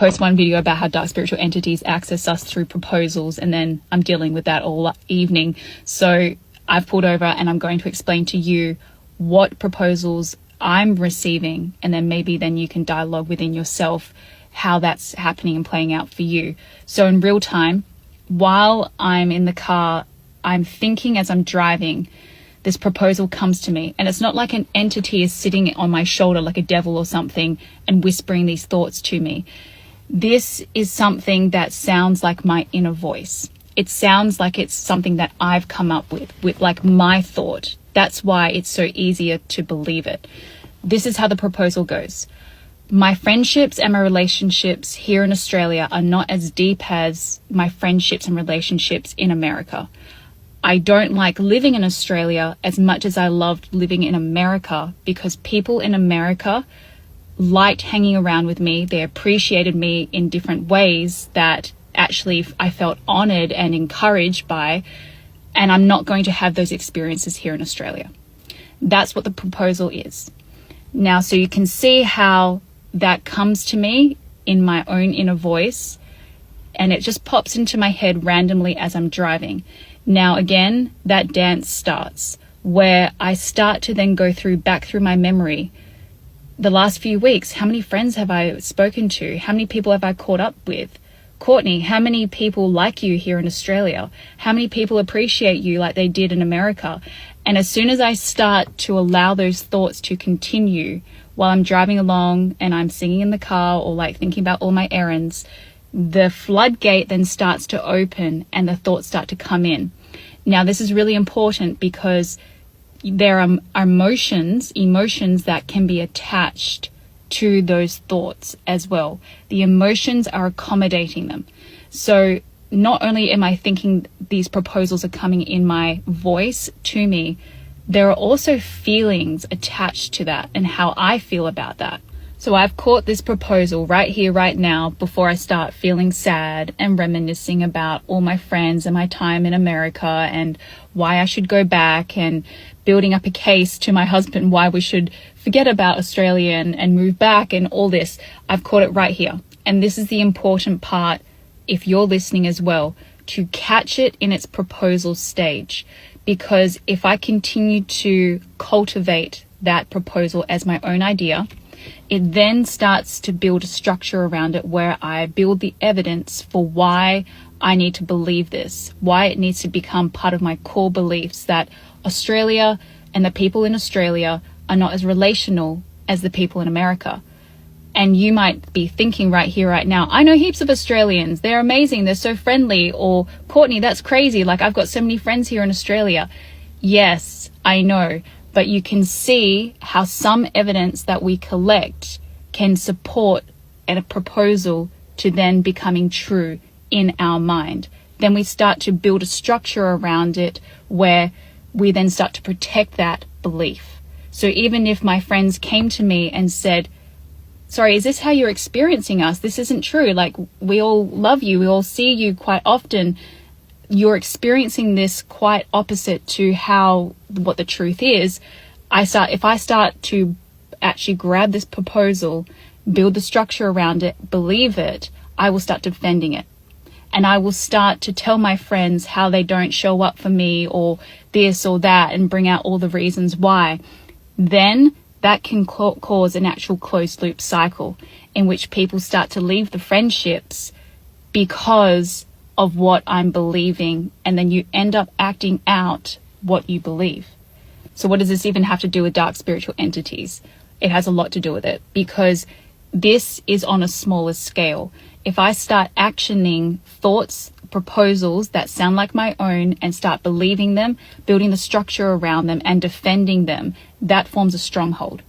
post one video about how dark spiritual entities access us through proposals, and then I'm dealing with that all evening. So I've pulled over and I'm going to explain to you what proposals I'm receiving, and then maybe then you can dialogue within yourself how that's happening and playing out for you. So in real time, while I'm in the car, I'm thinking as I'm driving, this proposal comes to me, and it's not like an entity is sitting on my shoulder like a devil or something and whispering these thoughts to me. This is something that sounds like my inner voice. It sounds like it's something that I've come up with like my thought. That's why it's so easier to believe it. This is how the proposal goes. My friendships and my relationships here in Australia are not as deep as my friendships and relationships in America. I don't like living in Australia as much as I loved living in America, because people in America liked hanging around with me. They appreciated me in different ways that actually I felt honored and encouraged by, and I'm not going to have those experiences here in Australia. That's what the proposal is. Now, so you can see how that comes to me in my own inner voice, and it just pops into my head randomly as I'm driving. Now, again, that dance starts where I start to then go back through my memory. The last few weeks, how many friends have I spoken to? How many people have I caught up with? Courtney, how many people like you here in Australia? How many people appreciate you like they did in America? And as soon as I start to allow those thoughts to continue while I'm driving along and I'm singing in the car or like thinking about all my errands, the floodgate then starts to open and the thoughts start to come in. Now, this is really important because there are emotions that can be attached to those thoughts as well. The emotions are accommodating them. So not only am I thinking these proposals are coming in my voice to me, there are also feelings attached to that and how I feel about that. So I've caught this proposal right here, right now, before I start feeling sad and reminiscing about all my friends and my time in America and why I should go back, and building up a case to my husband why we should forget about Australia and move back and all this. I've caught it right here. And this is the important part, if you're listening as well, to catch it in its proposal stage. Because if I continue to cultivate that proposal as my own idea, it then starts to build a structure around it where I build the evidence for why I need to believe this, why it needs to become part of my core beliefs that Australia and the people in Australia are not as relational as the people in America. And you might be thinking right here, right now, I know heaps of Australians. They're amazing. They're so friendly. Or, Courtney, that's crazy. Like, I've got so many friends here in Australia. Yes, I know. But you can see how some evidence that we collect can support a proposal to then becoming true in our mind. Then we start to build a structure around it where we then start to protect that belief. So even if my friends came to me and said, sorry, is this how you're experiencing us? This isn't true. Like, we all love you. We all see you quite often. You're experiencing this quite opposite to what the truth is. If I start to actually grab this proposal, build the structure around it, believe it, I will start defending it. And I will start to tell my friends how they don't show up for me or this or that and bring out all the reasons why. Then that can cause an actual closed loop cycle in which people start to leave the friendships because of what I'm believing, and then you end up acting out what you believe. So what does this even have to do with dark spiritual entities? It has a lot to do with it, because this is on a smaller scale. If I start actioning thoughts, proposals that sound like my own and start believing them, building the structure around them and defending them, that forms a stronghold.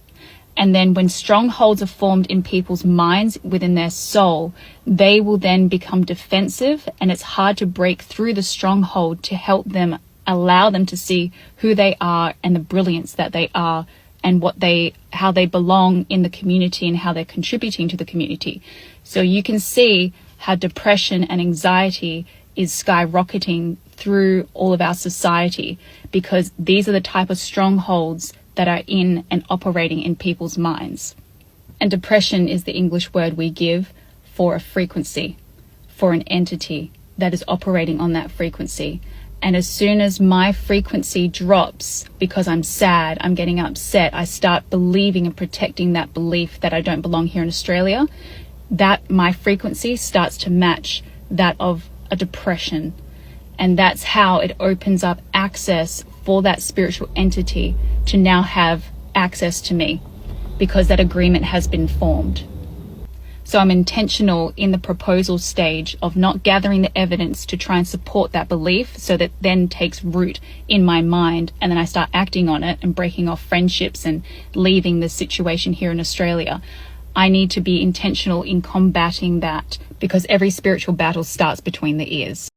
And then when strongholds are formed in people's minds, within their soul, they will then become defensive, and it's hard to break through the stronghold to help them, allow them to see who they are and the brilliance that they are and how they belong in the community and how they're contributing to the community. So you can see how depression and anxiety is skyrocketing through all of our society, because these are the type of strongholds that are in and operating in people's minds. And depression is the English word we give for a frequency, for an entity that is operating on that frequency. And as soon as my frequency drops because I'm sad, I'm getting upset, I start believing and protecting that belief that I don't belong here in Australia, that my frequency starts to match that of a depression. And that's how it opens up access for that spiritual entity to now have access to me, because that agreement has been formed. So I'm intentional in the proposal stage of not gathering the evidence to try and support that belief, so that then takes root in my mind, and then I start acting on it and breaking off friendships and leaving the situation here in Australia. I need to be intentional in combating that, because every spiritual battle starts between the ears.